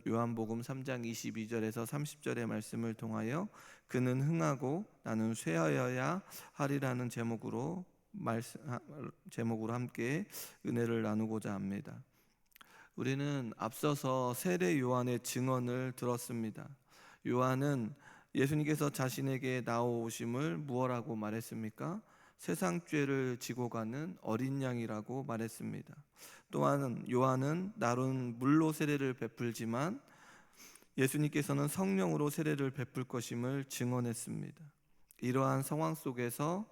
요한복음 3장 22절에서 30절의 말씀을 통하여 그는 흥하고 나는 쇠하여야 하리라는 제목으로 함께 은혜를 나누고자 합니다. 우리는 앞서서 세례 요한의 증언을 들었습니다. 요한은 예수님께서 자신에게 나오심을 무엇라고 말했습니까? 세상 죄를 지고 가는 어린 양이라고 말했습니다. 또한 요한은 나는 물로 세례를 베풀지만 예수님께서는 성령으로 세례를 베풀 것임을 증언했습니다. 이러한 상황 속에서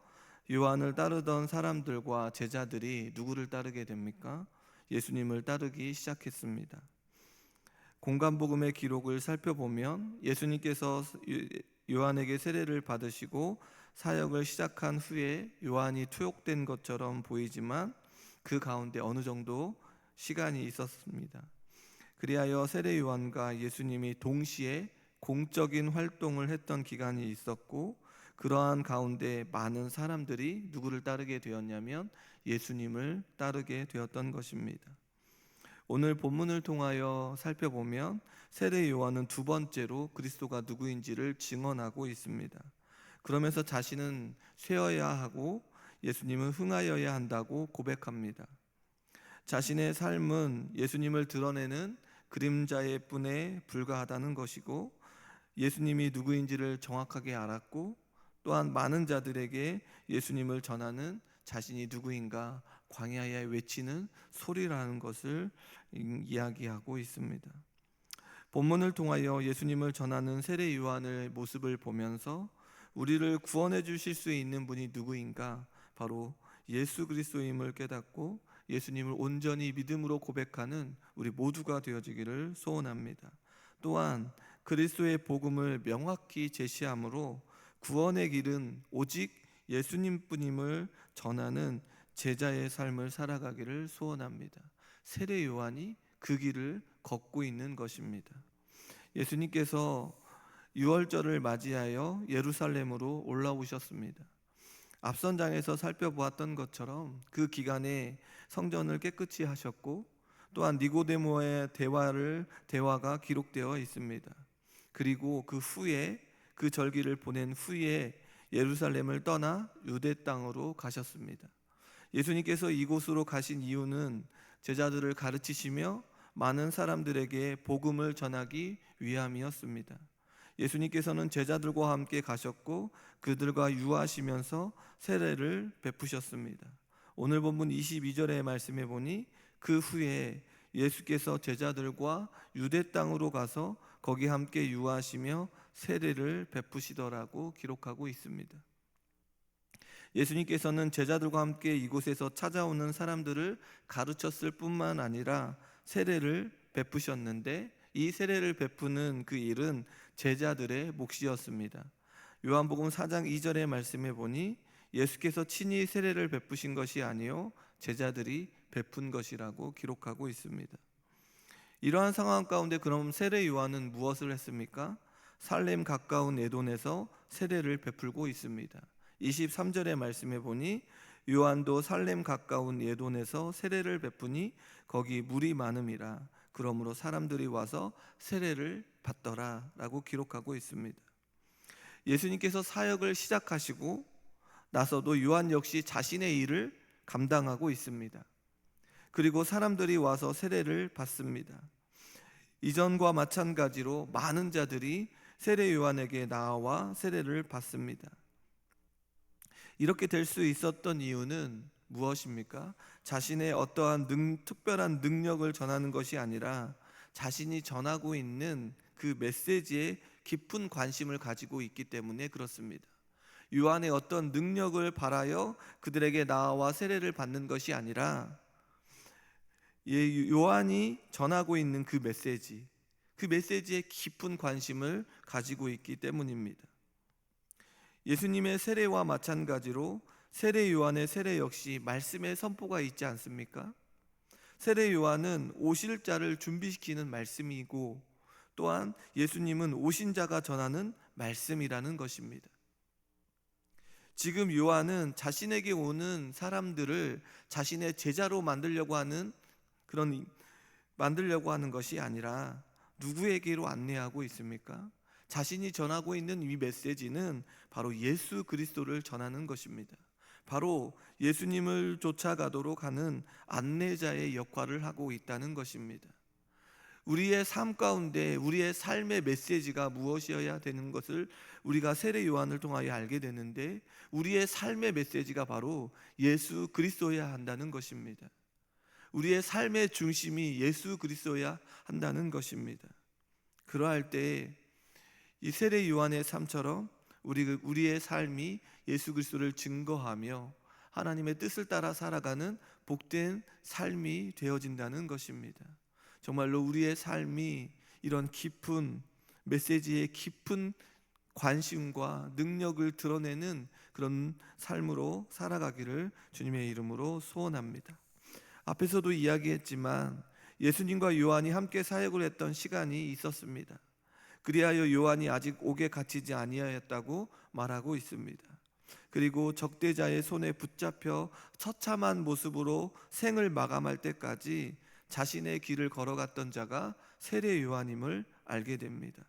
요한을 따르던 사람들과 제자들이 누구를 따르게 됩니까? 예수님을 따르기 시작했습니다. 공간복음의 기록을 살펴보면 예수님께서 요한에게 세례를 받으시고 사역을 시작한 후에 요한이 투옥된 것처럼 보이지만 그 가운데 어느 정도 시간이 있었습니다. 그리하여 세례 요한과 예수님이 동시에 공적인 활동을 했던 기간이 있었고, 그러한 가운데 많은 사람들이 누구를 따르게 되었냐면 예수님을 따르게 되었던 것입니다. 오늘 본문을 통하여 살펴보면 세례 요한은 두 번째로 그리스도가 누구인지를 증언하고 있습니다. 그러면서 자신은 쇠어야 하고 예수님은 흥하여야 한다고 고백합니다. 자신의 삶은 예수님을 드러내는 그림자의 뿐에 불과하다는 것이고, 예수님이 누구인지를 정확하게 알았고, 또한 많은 자들에게 예수님을 전하는 자신이 누구인가 광야에 외치는 소리라는 것을 이야기하고 있습니다. 본문을 통하여 예수님을 전하는 세례 요한의 모습을 보면서 우리를 구원해 주실 수 있는 분이 누구인가, 바로 예수 그리스도임을 깨닫고 예수님을 온전히 믿음으로 고백하는 우리 모두가 되어지기를 소원합니다. 또한 그리스도의 복음을 명확히 제시함으로 구원의 길은 오직 예수님뿐임을 전하는 제자의 삶을 살아가기를 소원합니다. 세례 요한이 그 길을 걷고 있는 것입니다. 예수님께서 유월절을 맞이하여 예루살렘으로 올라오셨습니다. 앞선 장에서 살펴보았던 것처럼 그 기간에 성전을 깨끗이 하셨고, 또한 니고데모의 대화가 기록되어 있습니다. 그리고 그 후에 그 절기를 보낸 후에 예루살렘을 떠나 유대 땅으로 가셨습니다. 예수님께서 이곳으로 가신 이유는 제자들을 가르치시며 많은 사람들에게 복음을 전하기 위함이었습니다. 예수님께서는 제자들과 함께 가셨고 그들과 유하시면서 세례를 베푸셨습니다. 오늘 본문 22절의 말씀에 보니 그 후에 예수께서 제자들과 유대 땅으로 가서 거기 함께 유하시며 세례를 베푸시더라고 기록하고 있습니다. 예수님께서는 제자들과 함께 이곳에서 찾아오는 사람들을 가르쳤을 뿐만 아니라 세례를 베푸셨는데, 이 세례를 베푸는 그 일은 제자들의 몫이었습니다. 요한복음 4장 2절의 말씀에 보니 예수께서 친히 세례를 베푸신 것이 아니요 제자들이 베푼 것이라고 기록하고 있습니다. 이러한 상황 가운데 그럼 세례 요한은 무엇을 했습니까? 살렘 가까운 에돔에서 세례를 베풀고 있습니다. 23절의 말씀에 보니 요한도 살렘 가까운 에돔에서 세례를 베푸니 거기 물이 많음이라 그러므로 사람들이 와서 세례를 받더라 라고 기록하고 있습니다. 예수님께서 사역을 시작하시고 나서도 요한 역시 자신의 일을 감당하고 있습니다. 그리고 사람들이 와서 세례를 받습니다. 이전과 마찬가지로 많은 자들이 세례 요한에게 나와 세례를 받습니다. 이렇게 될 수 있었던 이유는 무엇입니까? 자신의 어떠한 특별한 능력을 전하는 것이 아니라 자신이 전하고 있는 그 메시지에 깊은 관심을 가지고 있기 때문에 그렇습니다. 요한의 어떤 능력을 바라여 그들에게 나와 세례를 받는 것이 아니라 요한이 전하고 있는 그 메시지에 깊은 관심을 가지고 있기 때문입니다. 예수님의 세례와 마찬가지로 세례 요한의 세례 역시 말씀의 선포가 있지 않습니까? 세례 요한은 오실 자를 준비시키는 말씀이고, 또한 예수님은 오신 자가 전하는 말씀이라는 것입니다. 지금 요한은 자신에게 오는 사람들을 자신의 제자로 만들려고 하는 것이 아니라 누구에게로 안내하고 있습니까? 자신이 전하고 있는 이 메시지는 바로 예수 그리스도를 전하는 것입니다. 바로 예수님을 쫓아가도록 하는 안내자의 역할을 하고 있다는 것입니다. 우리의 삶 가운데 우리의 삶의 메시지가 무엇이어야 되는 것을 우리가 세례 요한을 통하여 알게 되는데, 우리의 삶의 메시지가 바로 예수 그리스도여야 한다는 것입니다. 우리의 삶의 중심이 예수 그리스도여야 한다는 것입니다. 그러할 때 이 세례 요한의 삶처럼 우리의 삶이 예수 그리스도를 증거하며 하나님의 뜻을 따라 살아가는 복된 삶이 되어진다는 것입니다. 정말로 우리의 삶이 이런 깊은 메시지의 깊은 관심과 능력을 드러내는 그런 삶으로 살아가기를 주님의 이름으로 소원합니다. 앞에서도 이야기했지만 예수님과 요한이 함께 사역을 했던 시간이 있었습니다. 그리하여 요한이 아직 옥에 갇히지 아니하였다고 말하고 있습니다. 그리고 적대자의 손에 붙잡혀 처참한 모습으로 생을 마감할 때까지 자신의 길을 걸어갔던 자가 세례 요한임을 알게 됩니다.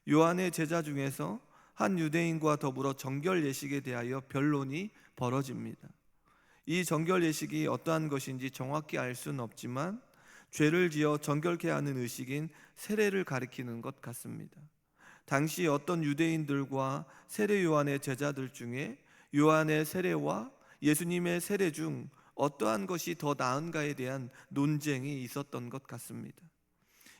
요한의 제자 중에서 한 유대인과 더불어 정결 예식에 대하여 변론이 벌어집니다. 이 정결 예식이 어떠한 것인지 정확히 알 수는 없지만 죄를 지어 정결케 하는 의식인 세례를 가리키는 것 같습니다. 당시 어떤 유대인들과 세례 요한의 제자들 중에 요한의 세례와 예수님의 세례 중 어떠한 것이 더 나은가에 대한 논쟁이 있었던 것 같습니다.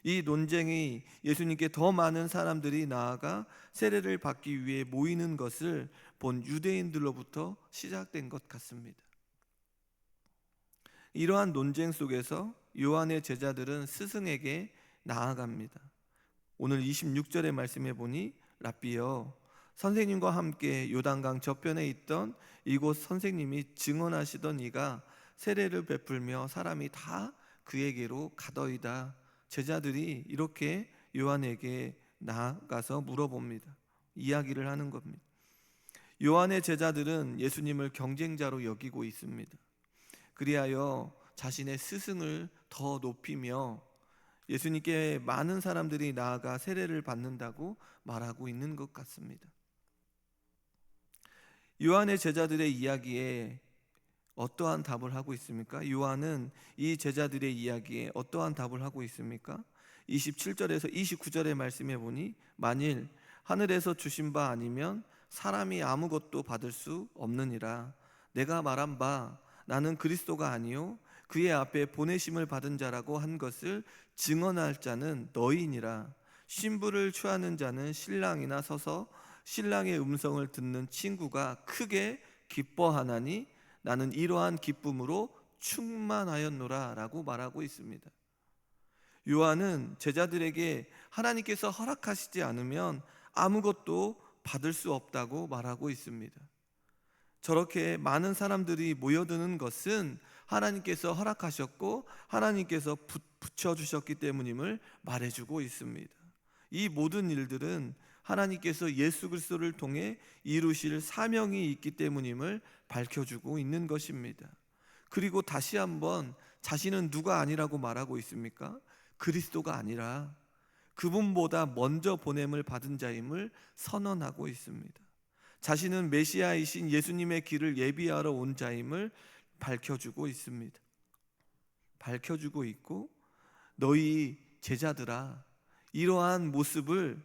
이 논쟁이 예수님께 더 많은 사람들이 나아가 세례를 받기 위해 모이는 것을 본 유대인들로부터 시작된 것 같습니다. 이러한 논쟁 속에서 요한의 제자들은 스승에게 나아갑니다. 오늘 26절의 말씀에 보니 랍비여, 선생님과 함께 요단강 저편에 있던 이곳 선생님이 증언하시던 이가 세례를 베풀며 사람이 다 그에게로 가더이다. 제자들이 이렇게 요한에게 나아가서 물어봅니다. 이야기를 하는 겁니다. 요한의 제자들은 예수님을 경쟁자로 여기고 있습니다. 그리하여 자신의 스승을 더 높이며 예수님께 많은 사람들이 나아가 세례를 받는다고 말하고 있는 것 같습니다. 요한의 제자들의 이야기에 어떠한 답을 하고 있습니까? 요한은 이 제자들의 이야기에 어떠한 답을 하고 있습니까? 27절에서 29절의 말씀에 보니 만일 하늘에서 주신 바 아니면 사람이 아무것도 받을 수 없느니라. 내가 말한 바 나는 그리스도가 아니요 그의 앞에 보내심을 받은 자라고 한 것을 증언할 자는 너희니라. 신부를 취하는 자는 신랑이나 서서 신랑의 음성을 듣는 친구가 크게 기뻐하나니 나는 이러한 기쁨으로 충만하였노라 라고 말하고 있습니다. 요한은 제자들에게 하나님께서 허락하시지 않으면 아무것도 받을 수 없다고 말하고 있습니다. 저렇게 많은 사람들이 모여드는 것은 하나님께서 허락하셨고 하나님께서 붙여주셨기 때문임을 말해주고 있습니다. 이 모든 일들은 하나님께서 예수 그리스도를 통해 이루실 사명이 있기 때문임을 밝혀주고 있는 것입니다. 그리고 다시 한번 자신은 누가 아니라고 말하고 있습니까? 그리스도가 아니라 그분보다 먼저 보냄을 받은 자임을 선언하고 있습니다. 자신은 메시아이신 예수님의 길을 예비하러 온 자임을 밝혀주고 있습니다. 밝혀주고 있고 너희 제자들아, 이러한 모습을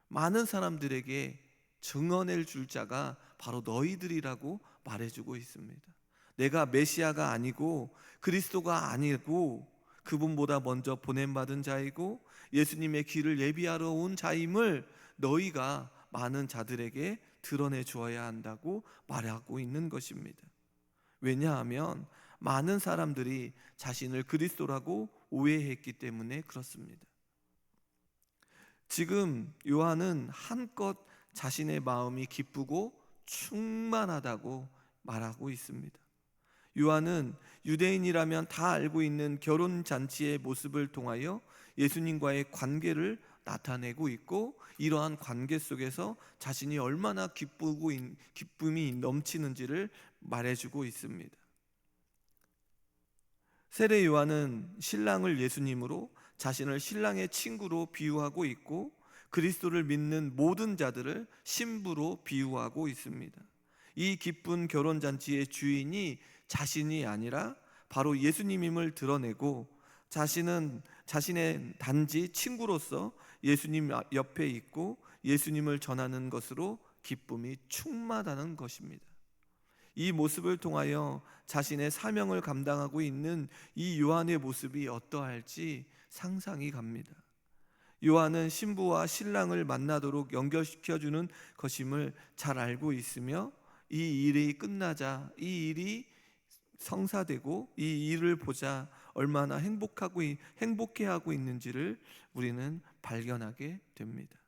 많은 사람들에게 증언해 줄 자가 바로 너희들이라고 말해주고 있습니다. 내가 메시아가 아니고 그리스도가 아니고 그분보다 먼저 보냄받은 자이고 예수님의 길을 예비하러 온 자임을 너희가 많은 자들에게 드러내 주어야 한다고 말하고 있는 것입니다. 왜냐하면 많은 사람들이 자신을 그리스도라고 오해했기 때문에 그렇습니다. 지금 요한은 한껏 자신의 마음이 기쁘고 충만하다고 말하고 있습니다. 요한은 유대인이라면 다 알고 있는 결혼잔치의 모습을 통하여 예수님과의 관계를 나타내고 있고 이러한 관계 속에서 자신이 얼마나 기쁨이 넘치는지를 말해주고 있습니다. 세례 요한은 신랑을 예수님으로 자신을 신랑의 친구로 비유하고 있고 그리스도를 믿는 모든 자들을 신부로 비유하고 있습니다. 이 기쁜 결혼잔치의 주인이 자신이 아니라 바로 예수님임을 드러내고 자신은 자신의 단지 친구로서 예수님 옆에 있고 예수님을 전하는 것으로 기쁨이 충만하는 것입니다. 이 모습을 통하여 자신의 사명을 감당하고 있는 이 요한의 모습이 어떠할지 상상이 갑니다. 요한은 신부와 신랑을 만나도록 연결시켜주는 것임을 잘 알고 있으며 이 일이 끝나자 이 일이 성사되고 이 일을 보자 얼마나 행복해하고 있는지를 우리는 발견하게 됩니다.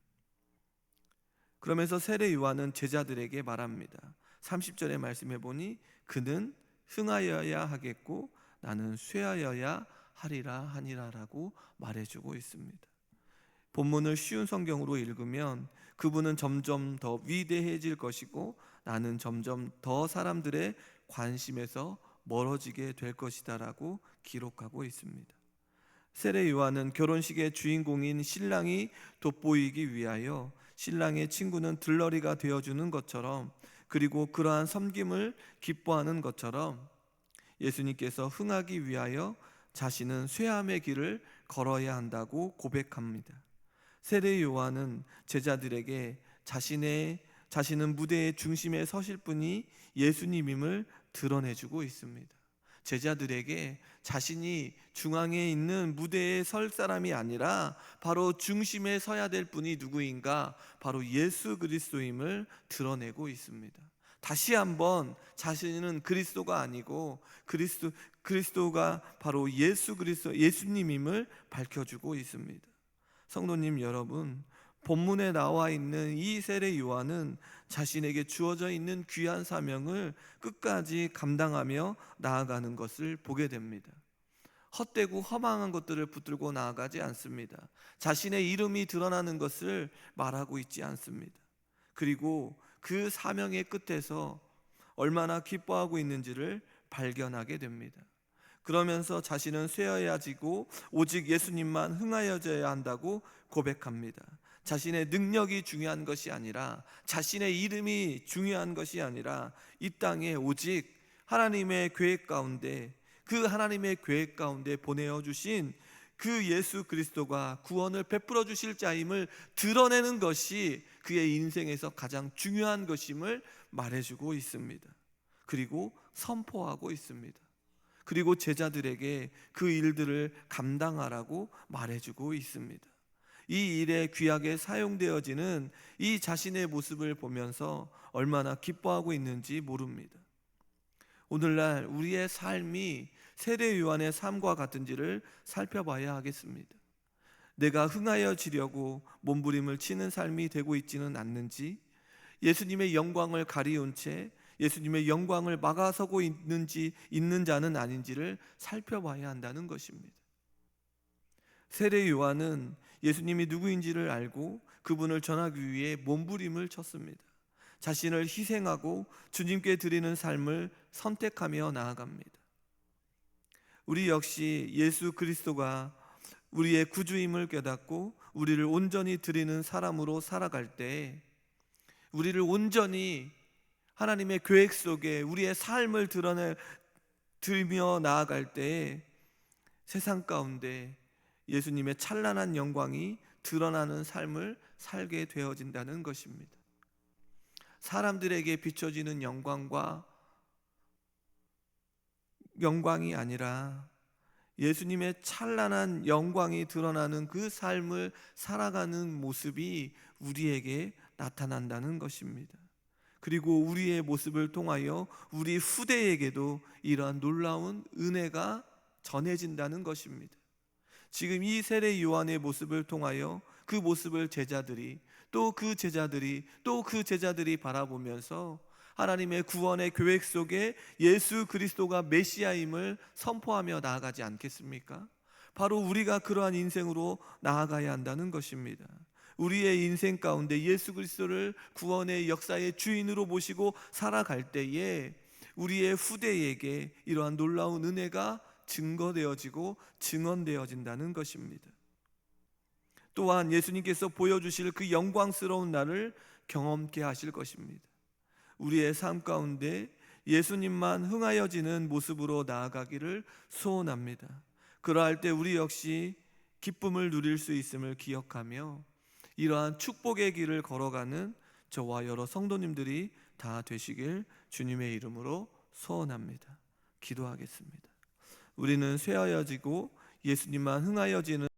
그러면서 세례 요한은 제자들에게 말합니다. 30절의 말씀해 보니 그는 흥하여야 하겠고 나는 쇠하여야 하리라 하니라라고 말해주고 있습니다. 본문을 쉬운 성경으로 읽으면 그분은 점점 더 위대해질 것이고 나는 점점 더 사람들의 관심에서 멀어지게 될 것이다 라고 기록하고 있습니다. 세례 요한은 결혼식의 주인공인 신랑이 돋보이기 위하여 신랑의 친구는 들러리가 되어주는 것처럼, 그리고 그러한 섬김을 기뻐하는 것처럼 예수님께서 흥하기 위하여 자신은 쇠함의 길을 걸어야 한다고 고백합니다. 세례 요한은 제자들에게 자신은 무대의 중심에 서실 분이 예수님임을 드러내주고 있습니다. 제자들에게 자신이 중앙에 있는 무대에 설 사람이 아니라 바로 중심에 서야 될 분이 누구인가? 바로 예수 그리스도임을 드러내고 있습니다. 다시 한번 자신은 그리스도가 아니고 그리스도가 바로 예수님임을 밝혀주고 있습니다. 성도님 여러분, 본문에 나와 있는 이 세례 요한은 자신에게 주어져 있는 귀한 사명을 끝까지 감당하며 나아가는 것을 보게 됩니다. 헛되고 허망한 것들을 붙들고 나아가지 않습니다. 자신의 이름이 드러나는 것을 말하고 있지 않습니다. 그리고 그 사명의 끝에서 얼마나 기뻐하고 있는지를 발견하게 됩니다. 그러면서 자신은 쇠하여지고 오직 예수님만 흥하여져야 한다고 고백합니다. 자신의 능력이 중요한 것이 아니라, 자신의 이름이 중요한 것이 아니라 이 땅에 오직 하나님의 계획 가운데, 그 하나님의 계획 가운데 보내어 주신 그 예수 그리스도가 구원을 베풀어 주실 자임을 드러내는 것이 그의 인생에서 가장 중요한 것임을 말해주고 있습니다. 그리고 선포하고 있습니다. 그리고 제자들에게 그 일들을 감당하라고 말해주고 있습니다. 이 일에 귀하게 사용되어지는 이 자신의 모습을 보면서 얼마나 기뻐하고 있는지 모릅니다. 오늘날 우리의 삶이 세례 요한의 삶과 같은지를 살펴봐야 하겠습니다. 내가 흥하여지려고 몸부림을 치는 삶이 되고 있지는 않는지, 예수님의 영광을 가리운 채 예수님의 영광을 막아서고 있는 자는 아닌지를 살펴봐야 한다는 것입니다. 세례 요한은 예수님이 누구인지를 알고 그분을 전하기 위해 몸부림을 쳤습니다. 자신을 희생하고 주님께 드리는 삶을 선택하며 나아갑니다. 우리 역시 예수 그리스도가 우리의 구주임을 깨닫고 우리를 온전히 드리는 사람으로 살아갈 때, 우리를 온전히 하나님의 계획 속에 우리의 삶을 드리며 나아갈 때 세상 가운데 예수님의 찬란한 영광이 드러나는 삶을 살게 되어진다는 것입니다. 사람들에게 비춰지는 영광이 아니라 예수님의 찬란한 영광이 드러나는 그 삶을 살아가는 모습이 우리에게 나타난다는 것입니다. 그리고 우리의 모습을 통하여 우리 후대에게도 이러한 놀라운 은혜가 전해진다는 것입니다. 지금 이 세례 요한의 모습을 통하여 그 모습을 제자들이 또 그 제자들이 바라보면서 하나님의 구원의 계획 속에 예수 그리스도가 메시아임을 선포하며 나아가지 않겠습니까? 바로 우리가 그러한 인생으로 나아가야 한다는 것입니다. 우리의 인생 가운데 예수 그리스도를 구원의 역사의 주인으로 모시고 살아갈 때에 우리의 후대에게 이러한 놀라운 은혜가 증거되어지고 증언되어진다는 것입니다. 또한 예수님께서 보여주실 그 영광스러운 날을 경험케 하실 것입니다. 우리의 삶 가운데 예수님만 흥하여지는 모습으로 나아가기를 소원합니다. 그러할 때 우리 역시 기쁨을 누릴 수 있음을 기억하며 이러한 축복의 길을 걸어가는 저와 여러 성도님들이 다 되시길 주님의 이름으로 소원합니다. 기도하겠습니다. 우리는 쇠하여지고 예수님만 흥하여지는